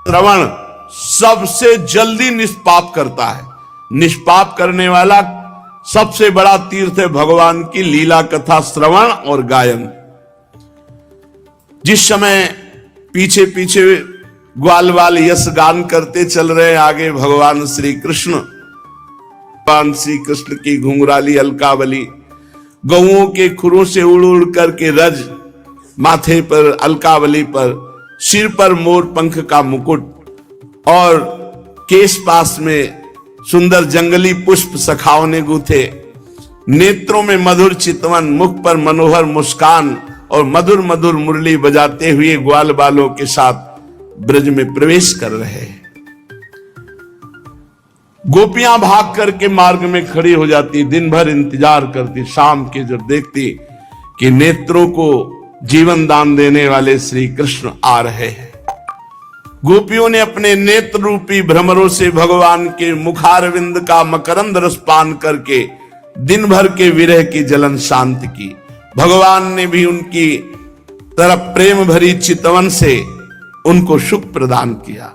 श्रवण सबसे जल्दी निष्पाप करता है। निष्पाप करने वाला सबसे बड़ा तीर्थ है भगवान की लीला कथा श्रवण और गायन। जिस समय पीछे पीछे ग्वाल वाल यश गान करते चल रहे हैं, आगे भगवान श्री कृष्ण की घुंघराली अलकावली गौओं के खुरों से उड़ उड़ करके रज, माथे पर अलकावली पर, सिर पर मोर पंख का मुकुट और केश पास में सुंदर जंगली पुष्प सखाओं ने गूथे, नेत्रों में मधुर चितवन, मुख पर मनोहर मुस्कान और मधुर मधुर मुरली बजाते हुए ग्वाल बालों के साथ ब्रज में प्रवेश कर रहे हैं। गोपियां भाग करके मार्ग में खड़ी हो जाती, दिन भर इंतजार करती, शाम के जब देखती कि नेत्रों को जीवन दान देने वाले श्री कृष्ण आ रहे हैं। गोपियों ने अपने नेत्र रूपी भ्रमरों से भगवान के मुखारविंद का मकरंद रस पान करके दिन भर के विरह की जलन शांत की। भगवान ने भी उनकी तरफ प्रेम भरी चितवन से उनको सुख प्रदान किया।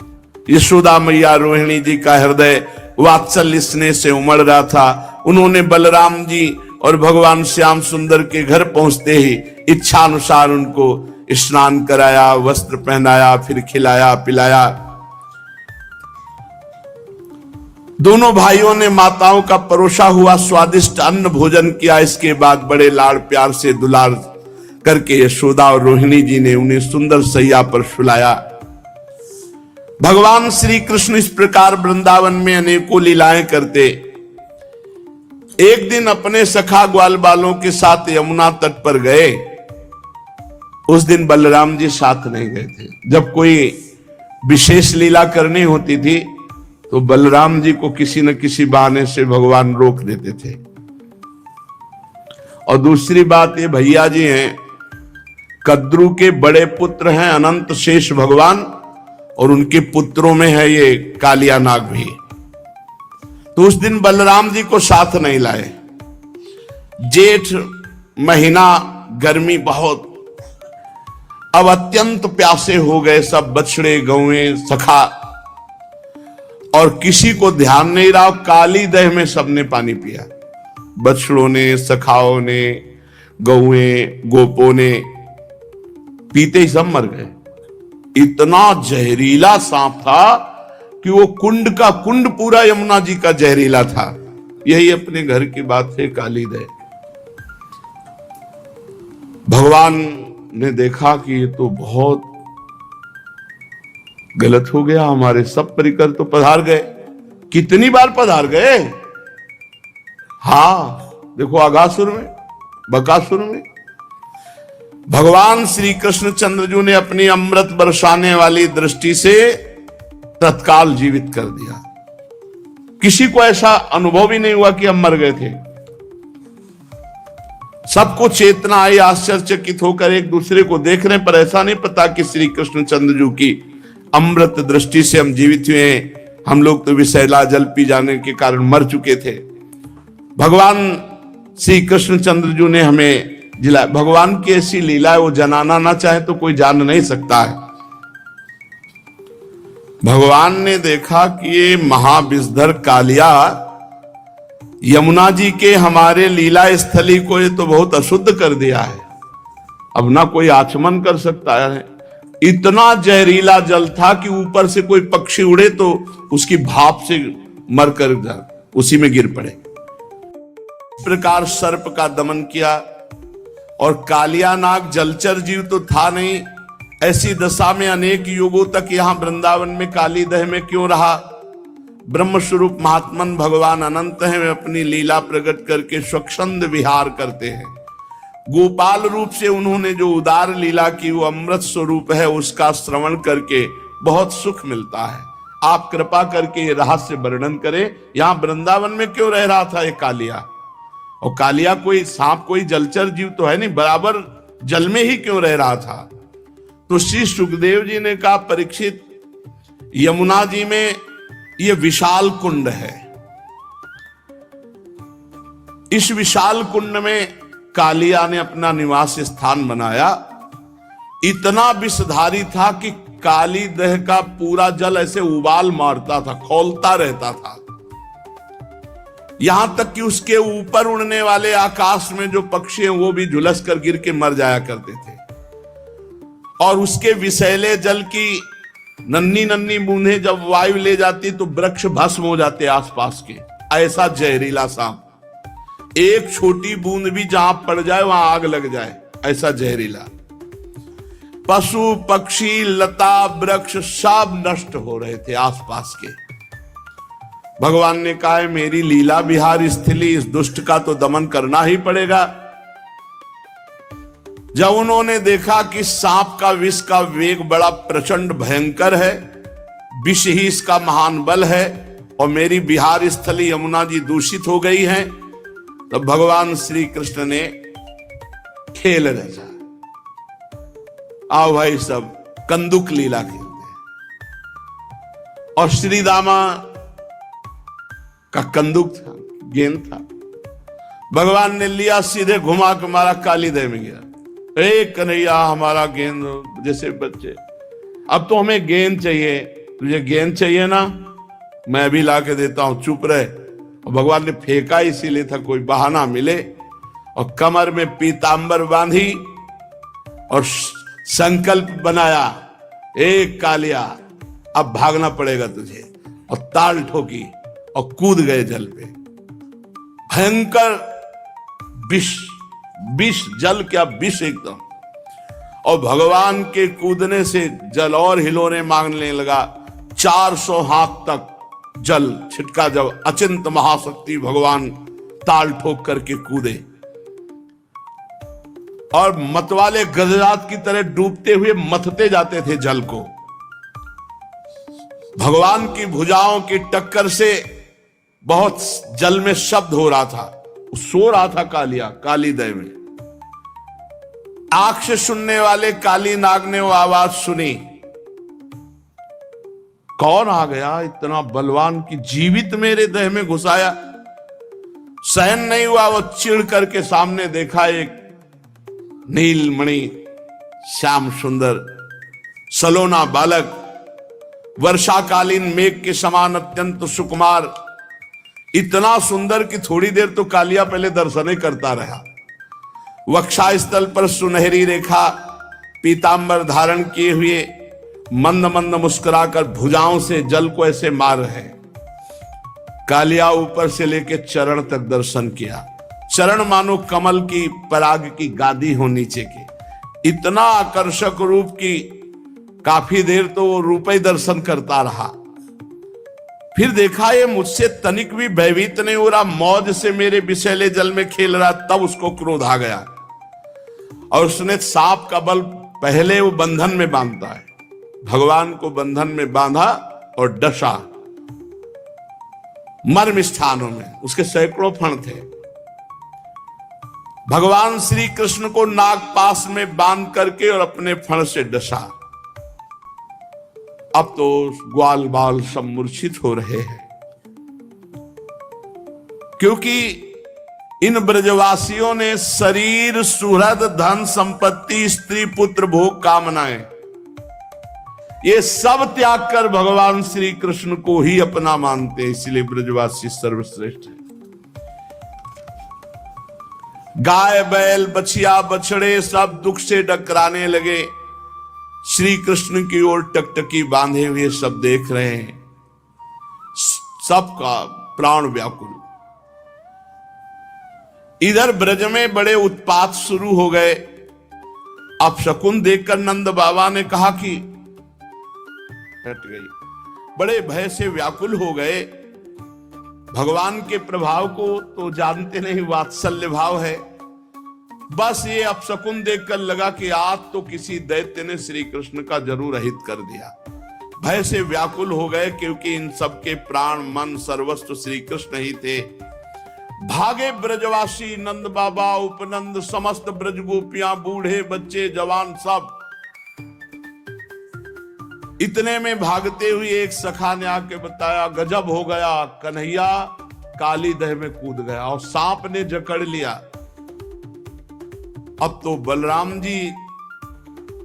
यशोदा मैया रोहिणी जी का हृदय वात्सल्य स्नेह से उमड़ रहा था। उन्होंने बलराम जी और भगवान श्याम सुंदर के घर पहुंचते ही इच्छा अनुसार उनको स्नान कराया, वस्त्र पहनाया, फिर खिलाया पिलाया। दोनों भाइयों ने माताओं का परोसा हुआ स्वादिष्ट अन्न भोजन किया। इसके बाद बड़े लाड़ प्यार से दुलार करके यशोदा और रोहिणी जी ने उन्हें सुंदर सैया पर सुलाया। भगवान श्री कृष्ण इस प्रकार वृंदावन में अनेकों लीलाएं करते। एक दिन अपने सखा ग्वाल बालों के साथ यमुना तट पर गए। उस दिन बलराम जी साथ नहीं गए थे। जब कोई विशेष लीला करनी होती थी तो बलराम जी को किसी न किसी बहाने से भगवान रोक देते थे। और दूसरी बात, ये भैया जी हैं, कद्रू के बड़े पुत्र हैं अनंत शेष भगवान, और उनके पुत्रों में है ये कालिया नाग भी। तो उस दिन बलराम जी को साथ नहीं लाए। जेठ महीना, गर्मी बहुत, अब अत्यंत प्यासे हो गए सब बछड़े गौएं सखा, और किसी को ध्यान नहीं रहा। काली दह में सबने पानी पिया, बछड़ों ने, सखाओं ने, गौएं गोपों ने, पीते ही सब मर गए। इतना जहरीला सांप था कि वो कुंड का कुंड पूरा यमुना जी का जहरीला था। यही अपने घर की बात है काली दह। भगवान ने देखा कि ये तो बहुत गलत हो गया, हमारे सब परिकर तो पधार गए। कितनी बार पधार गए? हाँ, देखो अगासुर में, बकासुर में। भगवान श्री कृष्ण चंद्रजू ने अपनी अमृत बरसाने वाली दृष्टि से तत्काल जीवित कर दिया। किसी को ऐसा अनुभव ही नहीं हुआ कि हम मर गए थे। सबको चेतना आई, आश्चर्यचकित होकर एक दूसरे को देख रहे, पर ऐसा नहीं पता कि श्री कृष्ण चंद्रजू की अमृत दृष्टि से हम जीवित हुए हैं। हम लोग तो विषैला जल पी जाने के कारण मर चुके थे। भगवान श्री कृष्ण चंद्रजू ने हमें जिला। भगवान की ऐसी लीला है, वो जनाना ना चाहे तो कोई जान नहीं सकता है। भगवान ने देखा कि ये महाविषधर कालिया यमुना जी के हमारे लीला स्थली को ये तो बहुत अशुद्ध कर दिया है। अब ना कोई आचमन कर सकता है। इतना जहरीला जल था कि ऊपर से कोई पक्षी उड़े तो उसकी भाप से मरकर उसी में गिर पड़े। इस प्रकार सर्प का दमन किया। और कालिया नाग जलचर जीव तो था नहीं। ऐसी दशा में अनेक युगों तक यहां वृंदावन में काली दह में क्यों रहा? ब्रह्म स्वरूप महात्मन भगवान अनंत हैं, वे अपनी लीला प्रकट करके स्वच्छंद विहार करते हैं। गोपाल रूप से उन्होंने जो उदार लीला की वो अमृत स्वरूप है, उसका श्रवण करके बहुत सुख मिलता है। आप कृपा करके ये रहस्य वर्णन करें, यहां वृंदावन में क्यों रह रहा था ये कालिया? और कालिया कोई सांप, कोई जलचर जीव तो है नहीं, बराबर जल में ही क्यों रह रहा था? तो श्री सुखदेव जी ने कहा, परीक्षित, यमुना जी में ये विशाल कुंड है। इस विशाल कुंड में कालिया ने अपना निवास स्थान बनाया। इतना विषधारी था कि काली दह का पूरा जल ऐसे उबाल मारता था, खौलता रहता था। यहां तक कि उसके ऊपर उड़ने वाले आकाश में जो पक्षी हैं वो भी झुलस कर गिर के मर जाया करते थे। और उसके विषैले जल की नन्ही नन्ही बूंदें जब वायु ले जाती तो वृक्ष भस्म हो जाते आसपास के। ऐसा जहरीला सांप, एक छोटी बूंद भी जहां पड़ जाए वहां आग लग जाए, ऐसा जहरीला। पशु पक्षी लता वृक्ष सब नष्ट हो रहे थे आसपास के। भगवान ने कहा, मेरी लीला विहार स्थली, इस दुष्ट का तो दमन करना ही पड़ेगा। जब उन्होंने देखा कि सांप का विष का वेग बड़ा प्रचंड भयंकर है, विष ही इसका महान बल है, और मेरी बिहार स्थली यमुना जी दूषित हो गई हैं, तो भगवान श्री कृष्ण ने खेल रचा। आओ भाई सब कंदुक लीला खेलते हैं। और श्री दामा का कंदुक था, गेंद था। भगवान ने लिया, सीधे घुमा के मारा, काली दह में गया। कन्हैया हमारा गेंद, जैसे बच्चे, अब तो हमें गेंद चाहिए, तुझे गेंद चाहिए ना, मैं अभी ला के देता हूं, चुप रहे। और भगवान ने फेंका इसीलिए था कोई बहाना मिले, और कमर में पीतांबर बांधी और संकल्प बनाया, एक कालिया अब भागना पड़ेगा तुझे, और ताल ठोकी और कूद गए जल पे। भयंकर विष, विष जल क्या विष एकदम। और भगवान के कूदने से जल और हिलोने मांगने लगा। 400 हाथ तक जल छिटका। जब अचिंत महाशक्ति भगवान ताल ठोक करके कूदे और मतवाले गजरात की तरह डूबते हुए मथते जाते थे जल को। भगवान की भुजाओं की टक्कर से बहुत जल में शब्द हो रहा था, सो रहा था कालिया काली दह में। आंख से सुनने वाले काली नाग ने वो आवाज सुनी, कौन आ गया इतना बलवान की जीवित मेरे दह में घुसाया। सहन नहीं हुआ, वो चिढ़ करके सामने देखा एक नीलमणि श्याम सुंदर सलोना बालक, वर्षाकालीन मेघ के समान अत्यंत सुकुमार, इतना सुंदर कि थोड़ी देर तो कालिया पहले दर्शन ही करता रहा। वक्षा स्थल पर सुनहरी रेखा पीतांबर धारण किए हुए मंद मंद मुस्कुराकर भुजाओं से जल को ऐसे मार रहे। कालिया ऊपर से लेके चरण तक दर्शन किया। चरण मानो कमल की पराग की गादी हो नीचे की, इतना आकर्षक रूप की काफी देर तो वो रूप ही दर्शन करता रहा। फिर देखा ये मुझसे तनिक भी भयभीत नहीं हो रहा, मौज से मेरे विषैले जल में खेल रहा। तब उसको क्रोध आ गया और उसने सांप का बल पहले वो बंधन में बांधता है, भगवान को बंधन में बांधा और डसा मर्म स्थानों में। उसके सैकड़ों फण थे। भगवान श्री कृष्ण को नागपाश में बांध करके और अपने फण से डसा। अब तो ग्वाल बाल सब मूर्छित हो रहे हैं, क्योंकि इन ब्रजवासियों ने शरीर सुहृद धन संपत्ति स्त्री पुत्र भोग कामनाएं ये सब त्याग कर भगवान श्री कृष्ण को ही अपना मानते हैं। इसलिए ब्रजवासी सर्वश्रेष्ठ है। गाय बैल बछिया बछड़े सब दुख से डकराने लगे। श्री कृष्ण की ओर टकटकी बांधे हुए सब देख रहे हैं, सबका प्राण व्याकुल। इधर ब्रज में बड़े उत्पात शुरू हो गए। अपशकुन देखकर नंद बाबा ने कहा कि हट गई, बड़े भय से व्याकुल हो गए। भगवान के प्रभाव को तो जानते नहीं, वात्सल्य भाव है। बस ये अपशकुन देखकर लगा कि आज तो किसी दैत्य ने श्री कृष्ण का जरूर अहित कर दिया। भय से व्याकुल हो गए, क्योंकि इन सबके प्राण मन सर्वस्व श्री कृष्ण ही थे। भागे ब्रजवासी, नंद बाबा उपनंद समस्त ब्रज गोपियां बूढ़े बच्चे जवान सब। इतने में भागते हुए एक सखा ने आके बताया, गजब हो गया, कन्हैया काली दह में कूद गया और सांप ने जकड़ लिया। अब तो बलराम जी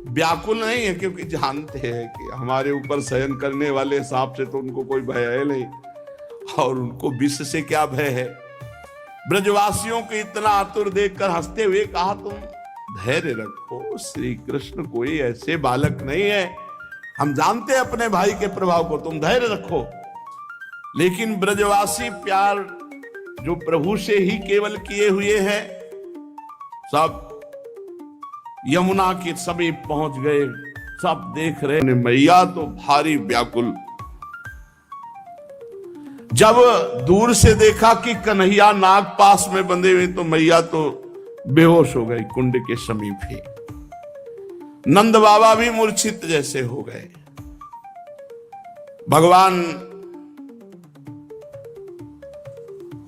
व्याकुल नहीं है, क्योंकि जानते हैं कि हमारे ऊपर शयन करने वाले सांप से तो उनको कोई भय है नहीं, और उनको विष से क्या भय है। ब्रजवासियों को इतना आतुर देखकर हंसते हुए कहा, तुम धैर्य रखो, श्री कृष्ण कोई ऐसे बालक नहीं है, हम जानते हैं अपने भाई के प्रभाव को, तुम धैर्य रखो। लेकिन ब्रजवासी प्यार जो प्रभु से ही केवल किए हुए हैं, सब यमुना के समीप पहुंच गए, सब देख रहे हैं। मैया तो भारी व्याकुल, जब दूर से देखा कि कन्हैया नाग पास में बंधे हुए, तो मैया तो बेहोश हो गई कुंड के समीप ही। नंद बाबा भी मूर्छित जैसे हो गए। भगवान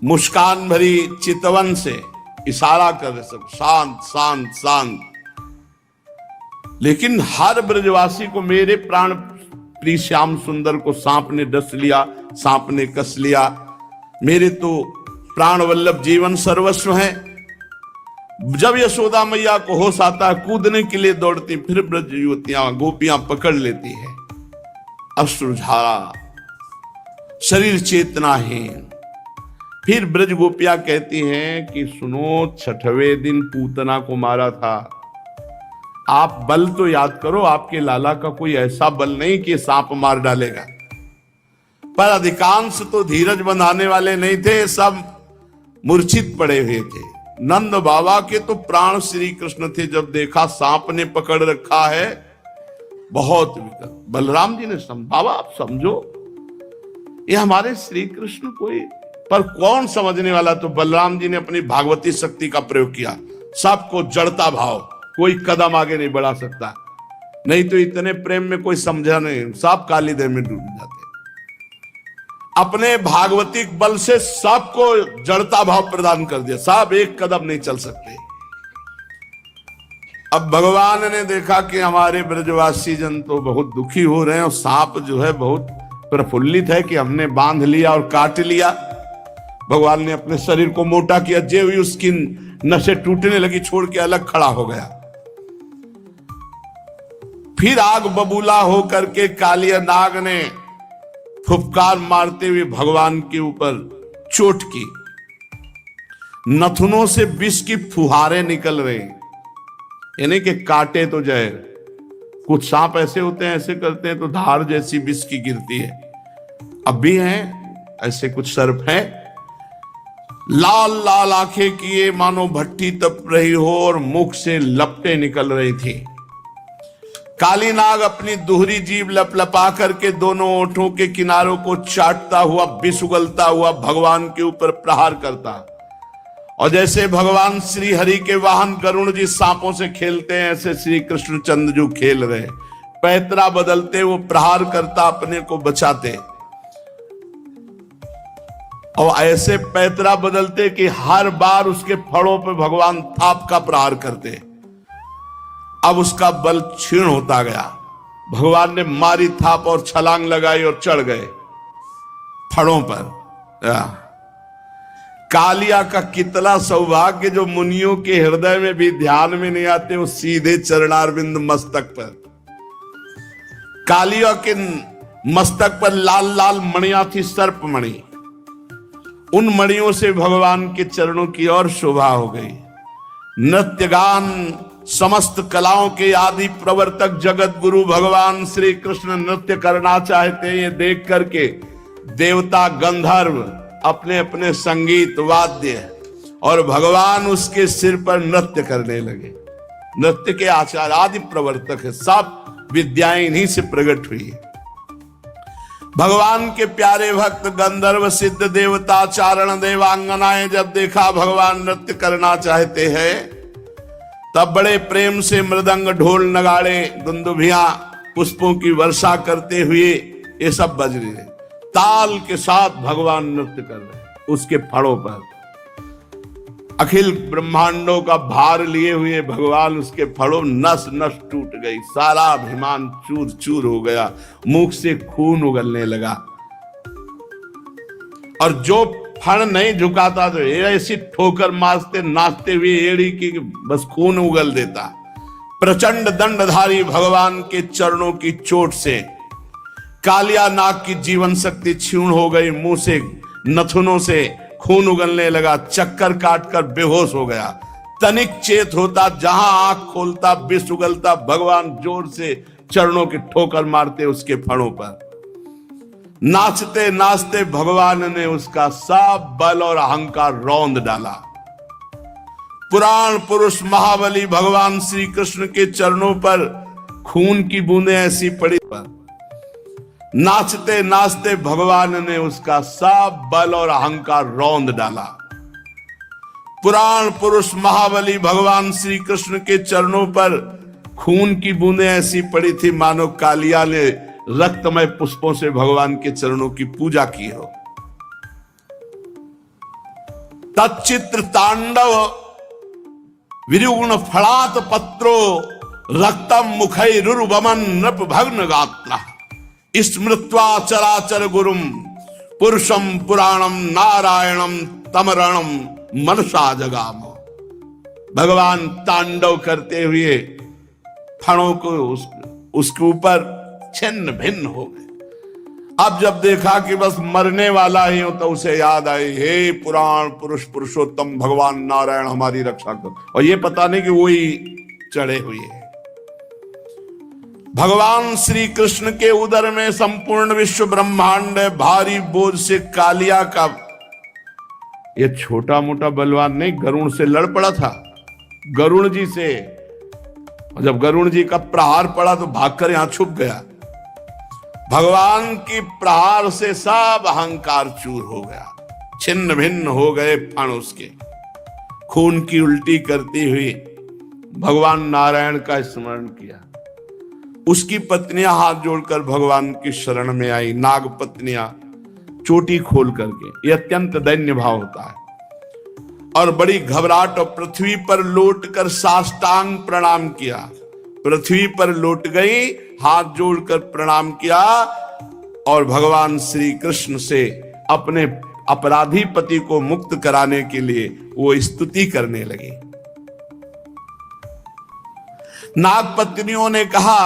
मुस्कान भरी चितवन से इशारा कर रहे, सब शांत शांत शांत। लेकिन हर ब्रजवासी को, मेरे प्राण प्रिय श्याम सुंदर को सांप ने डस लिया, सांप ने कस लिया, मेरे तो प्राण वल्लभ जीवन सर्वस्व है। जब यशोदा मैया को होश आता है, कूदने के लिए दौड़ती, फिर ब्रज युवतियां गोपियां पकड़ लेती है, अश्रुधारा, शरीर चेतनाहीन। फिर ब्रज गोपियां कहती हैं कि सुनो, छठवें दिन पूतना को मारा था, आप बल तो याद करो, आपके लाला का कोई ऐसा बल नहीं कि सांप मार डालेगा। पर अधिकांश तो धीरज बंधाने वाले नहीं थे, सब मूर्छित पड़े हुए थे। नंद बाबा के तो प्राण श्री कृष्ण थे, जब देखा सांप ने पकड़ रखा है, बहुत विकट। बलराम जी ने बाबा आप समझो, ये हमारे श्री कृष्ण कोई, पर कौन समझने वाला। तो बलराम जी ने अपनी भागवती शक्ति का प्रयोग किया, सबको जड़ता भाव, कोई कदम आगे नहीं बढ़ा सकता, नहीं तो इतने प्रेम में कोई समझा नहीं, सब काली देह में डूब जाते। अपने भागवतिक बल से सबको जड़ता भाव प्रदान कर दिया, सब एक कदम नहीं चल सकते। अब भगवान ने देखा कि हमारे ब्रजवासी जन तो बहुत दुखी हो रहे हैं, और सांप जो है बहुत प्रफुल्लित है कि हमने बांध लिया और काट लिया। भगवान ने अपने शरीर को मोटा किया, जे हुई उसकी नसें टूटने लगी, छोड़ के अलग खड़ा हो गया। फिर आग बबूला होकर के कालिया नाग ने फुफकार मारते हुए भगवान के ऊपर चोट की, नथुनों से विष की फुहारें निकल रही, यानी कि काटे तो जहर, कुछ सांप ऐसे होते हैं, ऐसे करते हैं तो धार जैसी विष की गिरती है। अब भी हैं ऐसे कुछ सर्प हैं, लाल लाल आंखें किए मानो भट्टी तप रही हो, और मुख से लपटें निकल रही थी। काली नाग अपनी दोहरी जीभ लपलपा करके दोनों ओंठों के किनारों को चाटता हुआ, विष उगलता हुआ भगवान के ऊपर प्रहार करता। और जैसे भगवान श्री हरि के वाहन गरुण जी सांपों से खेलते हैं, ऐसे श्री कृष्ण चंद्रजू खेल रहे, पैतरा बदलते वो प्रहार करता, अपने को बचाते। और ऐसे पैतरा बदलते कि हर बार उसके फड़ों पे भगवान थाप का प्रहार करते। अब उसका बल क्षीण होता गया, भगवान ने मारी थाप और छलांग लगाई और चढ़ गए फड़ों पर। कालिया का कितना सौभाग्य, जो मुनियों के हृदय में भी ध्यान में नहीं आते, वो सीधे चरणारविंद मस्तक पर। कालिया के मस्तक पर लाल लाल मणियां थी, सर्प मणि, उन मणियों से भगवान के चरणों की और शोभा हो गई। नृत्य गान समस्त कलाओं के आदि प्रवर्तक जगत गुरु भगवान श्री कृष्ण नृत्य करना चाहते हैं। ये देख करके देवता गंधर्व अपने अपने संगीत वाद्य, और भगवान उसके सिर पर नृत्य करने लगे। नृत्य के आचार्य आदि प्रवर्तक है, सब विद्याएं इन्हीं से प्रकट हुई। भगवान के प्यारे भक्त गंधर्व सिद्ध देवता चारण देवांगनाएं जब देखा भगवान नृत्य करना चाहते हैं, तब बड़े प्रेम से मृदंग ढोल नगाड़े दुंदुभियां पुष्पों की वर्षा करते हुए ये सब बज रहे, ताल के साथ भगवान नृत्य कर रहे उसके फड़ों पर। अखिल ब्रह्मांडों का भार लिए हुए भगवान उसके फड़ों, नस नस टूट गई, सारा अभिमान चूर चूर हो गया, मुख से खून उगलने लगा। और जो फण नहीं झुकाता तो ऐसी ठोकर मारते नाचते हुए एड़ी की बस खून उगल देता। प्रचंड दंडधारी भगवान के चरणों की चोट से कालिया नाग की जीवन शक्ति क्षीण हो गई, मुंह से नथुनों से खून उगलने लगा, चक्कर काटकर बेहोश हो गया। तनिक चेत होता, जहां आंख खोलता विष उगलता, भगवान जोर से चरणों की ठोकर मारते उसके फणों पर। नाचते नाचते भगवान ने उसका सब बल और अहंकार रौंद डाला। पुराण पुरुष महाबली भगवान श्री कृष्ण के चरणों पर खून की बूंदें ऐसी पड़ी पर नाचते नाचते भगवान ने उसका सब बल और अहंकार रौंद डाला। पुराण पुरुष महाबली भगवान श्री कृष्ण के चरणों पर खून की बूंदें ऐसी पड़ी थी मानो कालिया ने रक्तमय पुष्पों से भगवान के चरणों की पूजा की हो। तच्चित्र तांडव विरुगुण फलात पत्रो रक्तम मुखैरुर्वमन नृप भग्न गात्र स्मृत्वा चराचर गुरुम पुरुषम पुराणम नारायणम तमरणम मनसा जगाम। भगवान तांडव करते हुए फणों को उसके ऊपर छिन्न भिन्न हो गए। अब जब देखा कि बस मरने वाला ही हो तो उसे याद आई, हे पुराण पुरुष पुरुषोत्तम भगवान नारायण हमारी रक्षा कर। और ये पता नहीं कि वही चढ़े हुए हैं। भगवान श्री कृष्ण के उदर में संपूर्ण विश्व ब्रह्मांड भारी बोझ से कालिया का ये छोटा मोटा बलवान नहीं, गरुण से लड़ पड़ा था, गरुण जी से। और जब गरुण जी का प्रहार पड़ा तो भागकर यहां छुप गया। भगवान की प्रहार से सब अहंकार चूर हो गया, छिन्न भिन्न हो गए फण उसके। खून की उल्टी करती हुई भगवान नारायण का स्मरण किया। उसकी पत्नियां हाथ जोड़कर भगवान की शरण में आई, नाग पत्नियां चोटी खोल करके। यह अत्यंत दैन्य भाव होता है। और बड़ी घबराहट और पृथ्वी पर लौट कर साष्टांग प्रणाम किया। पृथ्वी पर लौट गई, हाथ जोड़कर प्रणाम किया और भगवान श्री कृष्ण से अपने अपराधी पति को मुक्त कराने के लिए वो स्तुति करने लगी। नाग पत्नियों ने कहा,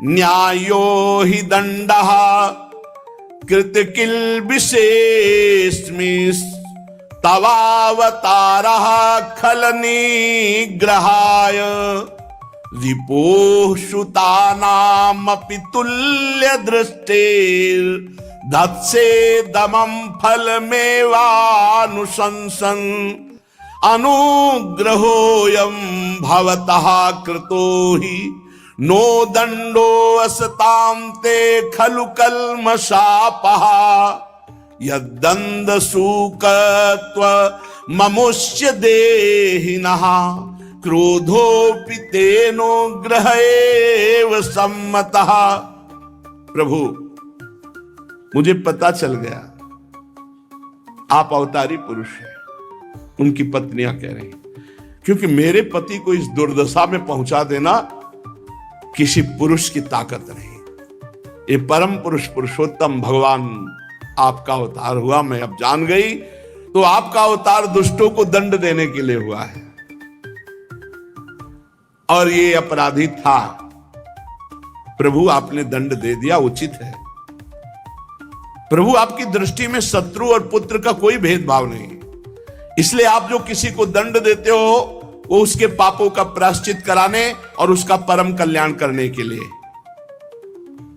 न्यायो हि दंडः कृत किल विशेषमिस् तवावतारः खल निग्रहाय रिपोः श्रुतानामपि तुल्य दृष्टिर् धत्से दमं फलमेवानुशंसन अनुग्रहोऽयं भवतः कृतो हि नो दंडो असतां ते खलु कल्मषापः यद्दंड सूकत्व ममुष्य देहिनः क्रोधोऽपि तेनो ग्रहेव सम्मतः। प्रभु, मुझे पता चल गया आप अवतारी पुरुष हैं। उनकी पत्नियां कह रही, क्योंकि मेरे पति को इस दुर्दशा में पहुंचा देना किसी पुरुष की ताकत नहीं। ये परम पुरुष पुरुषोत्तम भगवान आपका अवतार हुआ। मैं अब जान गई, तो आपका अवतार दुष्टों को दंड देने के लिए हुआ है। और ये अपराधी था, प्रभु आपने दंड दे दिया, उचित है। प्रभु आपकी दृष्टि में शत्रु और पुत्र का कोई भेदभाव नहीं, इसलिए आप जो किसी को दंड देते हो वो उसके पापों का प्रायश्चित कराने और उसका परम कल्याण करने के लिए।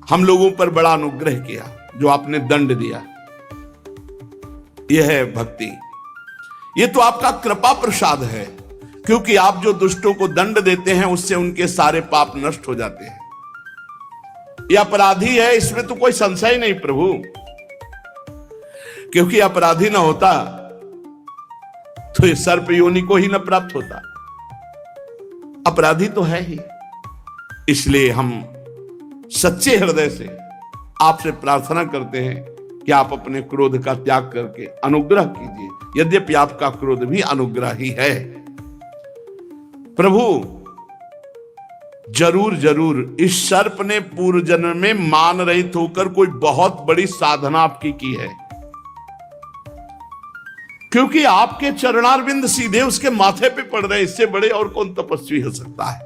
हम लोगों पर बड़ा अनुग्रह किया जो आपने दंड दिया। यह है भक्ति, ये तो आपका कृपा प्रसाद है, क्योंकि आप जो दुष्टों को दंड देते हैं उससे उनके सारे पाप नष्ट हो जाते हैं। यह अपराधी है, इसमें तो कोई संशय नहीं प्रभु, क्योंकि अपराधी ना होता तो ये सर्प योनि को ही न प्राप्त होता। अपराधी तो है ही, इसलिए हम सच्चे हृदय से आपसे प्रार्थना करते हैं कि आप अपने क्रोध का त्याग करके अनुग्रह कीजिए। यद्यपि आपका क्रोध भी अनुग्रह ही है। प्रभु, जरूर जरूर इस सर्प ने पूर्व जन्म में मान रहित होकर कोई बहुत बड़ी साधना आपकी की है, क्योंकि आपके चरणारविंद सीधे उसके माथे पे पड़ रहे, इससे बड़े और कौन तपस्वी हो सकता है।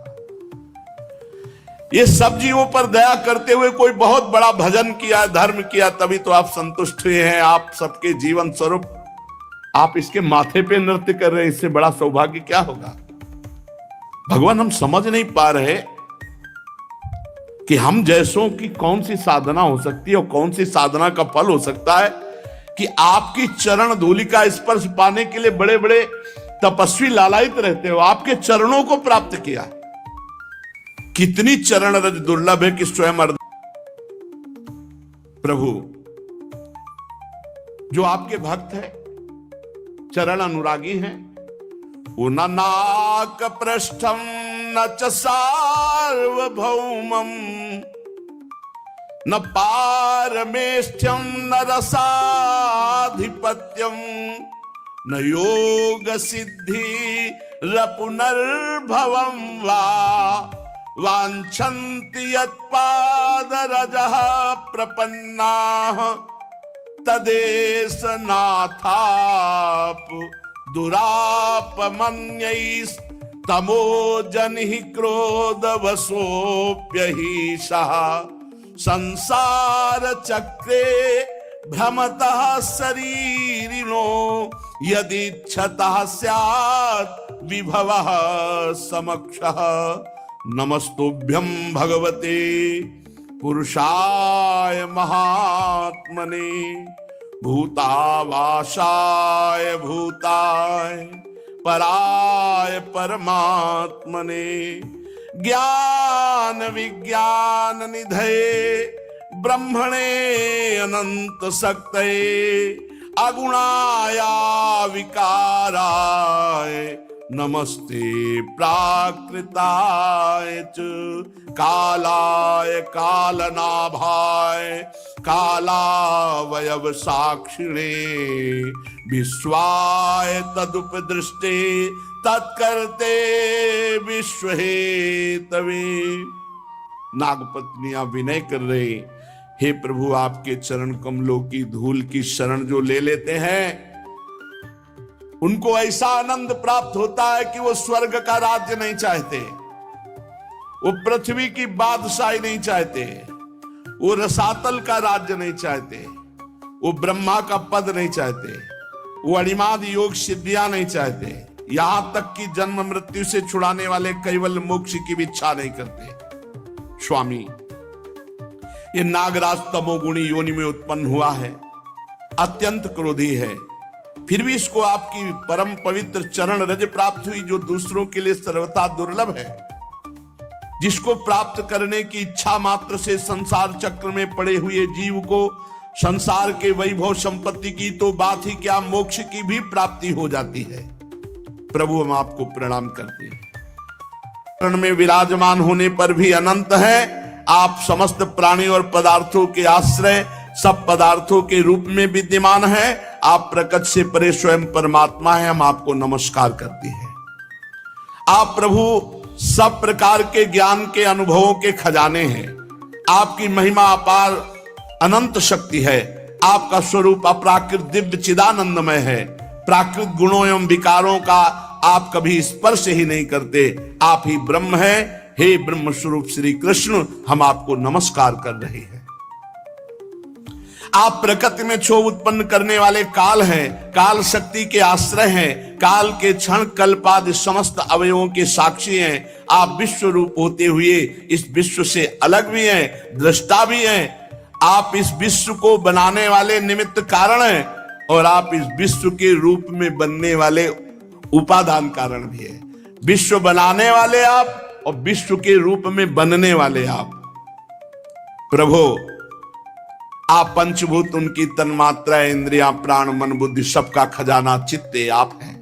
ये सब जीवों पर दया करते हुए कोई बहुत बड़ा भजन किया, धर्म किया, तभी तो आप संतुष्ट हुए हैं। आप सबके जीवन स्वरूप आप इसके माथे पे नृत्य कर रहे हैं, इससे बड़ा सौभाग्य क्या होगा। भगवान, हम समझ नहीं पा रहे कि हम जैसों की कौन सी साधना हो सकती है और कौन सी साधना का फल हो सकता है कि आपकी चरण धूलि का स्पर्श पाने के लिए बड़े बड़े तपस्वी लालायित रहते हो, आपके चरणों को प्राप्त किया। कितनी चरण रज दुर्लभ है कि स्वयं प्रभु जो आपके भक्त है, चरण अनुरागी हैं, वो न नाक पृष्ठम न च सार्वभौमम न पारमेष्ठ्यम न रसाधिपत्यम न योग सिद्धि पुनर्भवम वा वांछन्ति यत्पादरजः प्रपन्नाः तदेश नाथाप दुरापमन्यैस्तमोजनिः क्रोधवशोऽप्यहीशः संसार चक्रे भ्रमतः शरीरिणो यदिच्छतः स्यात् विभवः समक्षः। नमस्तुभ्यं भगवते पुरुषाय महात्मने भूतावासाय भूताय पराय परमात्मने ज्ञान विज्ञान निधये ब्रह्मणे अनंत शक्तये अगुणाया विकाराय नमस्ते प्राकृताय च कालाय कालनाभाय कालावयव साक्षिणे विश्वाय तदुपदृष्टे तत्कर्ते विश्वहेतवे। नागपत्नियां विनय कर रहे, हे प्रभु, आपके चरण कमलों की धूल की शरण जो ले लेते हैं उनको ऐसा आनंद प्राप्त होता है कि वो स्वर्ग का राज्य नहीं चाहते, वो पृथ्वी की बादशाही नहीं चाहते, वो रसातल का राज्य नहीं चाहते, वो ब्रह्मा का पद नहीं चाहते, वो अणिमाद योग सिद्धियां नहीं चाहते, यहां तक कि जन्म मृत्यु से छुड़ाने वाले कैवल मोक्ष की भी इच्छा नहीं करते। स्वामी, ये नागराज तमोगुणी योनि में उत्पन्न हुआ है, अत्यंत क्रोधी है, फिर भी इसको आपकी परम पवित्र चरण रज प्राप्त हुई, जो दूसरों के लिए सर्वथा दुर्लभ है, जिसको प्राप्त करने की इच्छा मात्र से संसार चक्र में पड़े हुए जीव को संसार के वैभव संपत्ति की तो बात ही क्या, मोक्ष की भी प्राप्ति हो जाती है। प्रभु, हम आपको प्रणाम करते हैं। चरण में विराजमान होने पर भी अनंत है, आप समस्त प्राणी और पदार्थों के आश्रय, सब पदार्थों के रूप में विद्यमान है, आप प्रकट से परे स्वयं परमात्मा है। हम आपको नमस्कार करते हैं। आप प्रभु सब प्रकार के ज्ञान के अनुभवों के खजाने हैं, आपकी महिमा अपार अनंत शक्ति है, आपका स्वरूप अपराकृत दिव्य चिदानंदमय है, प्राकृत गुणों एवं विकारों का आप कभी स्पर्श ही नहीं करते, आप ही ब्रह्म हैं। हे ब्रह्म स्वरूप श्री कृष्ण, हम आपको नमस्कार कर रहे हैं। आप प्रकृति में क्षोभ उत्पन्न करने वाले काल हैं, काल शक्ति के आश्रय हैं, काल के क्षण कल्पादि समस्त अवयवों के साक्षी हैं। आप विश्व रूप होते हुए इस विश्व से अलग भी हैं, दृष्टा भी हैं। आप इस विश्व को बनाने वाले निमित्त कारण हैं और आप इस विश्व के रूप में बनने वाले उपादान कारण भी हैं। विश्व बनाने वाले आप और विश्व के रूप में बनने वाले आप। प्रभु, आप पंचभूत, उनकी तन्मात्रा, इंद्रियां, प्राण, मन, बुद्धि, सबका खजाना चित्ते आप हैं।